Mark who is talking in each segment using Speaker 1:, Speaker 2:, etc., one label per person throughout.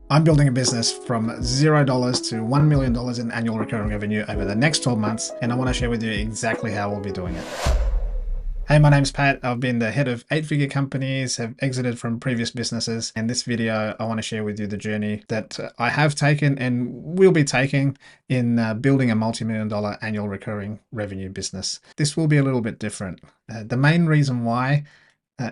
Speaker 1: I'm building a business from $0 to $1 million in annual recurring revenue over the next 12 months, and I want to share with you exactly how we'll be doing it. Hey, my name's Pat. I've been the head of 8-figure companies, have exited from previous businesses. In this video, I want to share with you the journey that I have taken and will be taking in building a multi-million dollar annual recurring revenue business. This will be a little bit different. The main reason why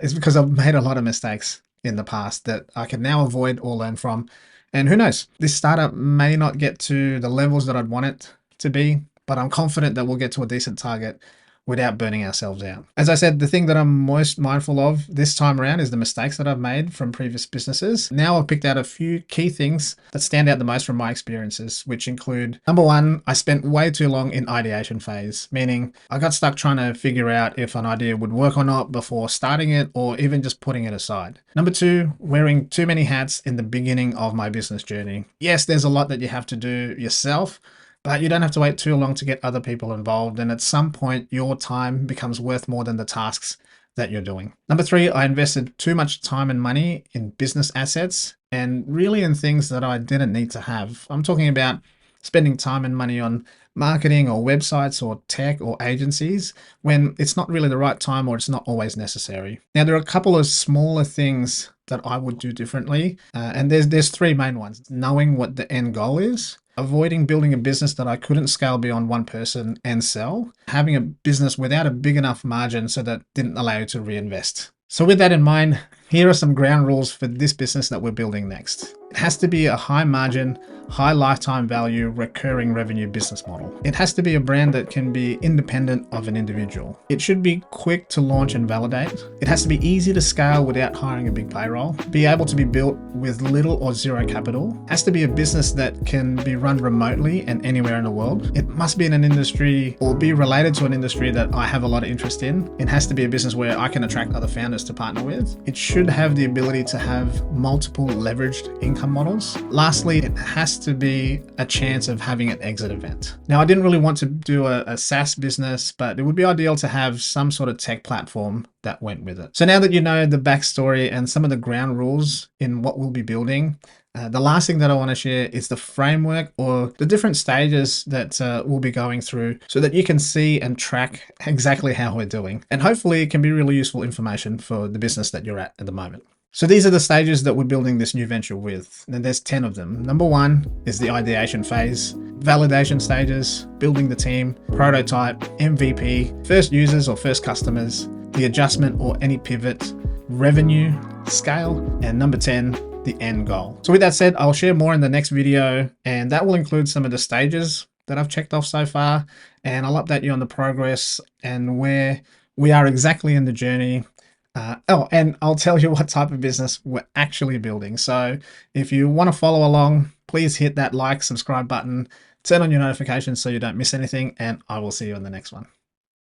Speaker 1: is because I've made a lot of mistakes in the past that I can now avoid or learn from. And who knows, this startup may not get to the levels that I'd want it to be, but I'm confident that we'll get to a decent target without burning ourselves out. As I said, the thing that I'm most mindful of this time around is the mistakes that I've made from previous businesses. Now I've picked out a few key things that stand out the most from my experiences, which include, number one, I spent way too long in ideation phase, meaning I got stuck trying to figure out if an idea would work or not before starting it or even just putting it aside. Number two, wearing too many hats in the beginning of my business journey. Yes, there's a lot that you have to do yourself, but you don't have to wait too long to get other people involved. And at some point, your time becomes worth more than the tasks that you're doing. Number three, I invested too much time and money in business assets and really in things that I didn't need to have. I'm talking about spending time and money on marketing or websites or tech or agencies when it's not really the right time or it's not always necessary. Now, there are a couple of smaller things that I would do differently. And there's three main ones. Knowing what the end goal is, avoiding building a business that I couldn't scale beyond one person and sell, having a business without a big enough margin so that didn't allow you to reinvest. So with that in mind, here are some ground rules for this business that we're building next. It has to be a high margin, high lifetime value, recurring revenue business model. It has to be a brand that can be independent of an individual. It should be quick to launch and validate. It has to be easy to scale without hiring a big payroll. Be able to be built with little or zero capital. It has to be a business that can be run remotely and anywhere in the world. It must be in an industry or be related to an industry that I have a lot of interest in. It has to be a business where I can attract other founders to partner with. It should have the ability to have multiple leveraged income models. Lastly, it has to be a chance of having an exit event. Now, I didn't really want to do a SaaS business, but it would be ideal to have some sort of tech platform that went with it. So now that you know the backstory and some of the ground rules in what we'll be building, the last thing that I want to share is the framework or the different stages that we'll be going through so that you can see and track exactly how we're doing. And hopefully it can be really useful information for the business that you're at the moment. So these are the stages that we're building this new venture with, and there's 10 of them. Number one is the ideation phase, validation stages, building the team, prototype, MVP, first users or first customers, the adjustment or any pivot, revenue, scale, and number 10, the end goal. So with that said, I'll share more in the next video, and that will include some of the stages that I've checked off so far, and I'll update you on the progress and where we are exactly in the journey. And I'll tell you what type of business we're actually building. So if you want to follow along, please hit that like, subscribe button, turn on your notifications so you don't miss anything, and I will see you in the next one.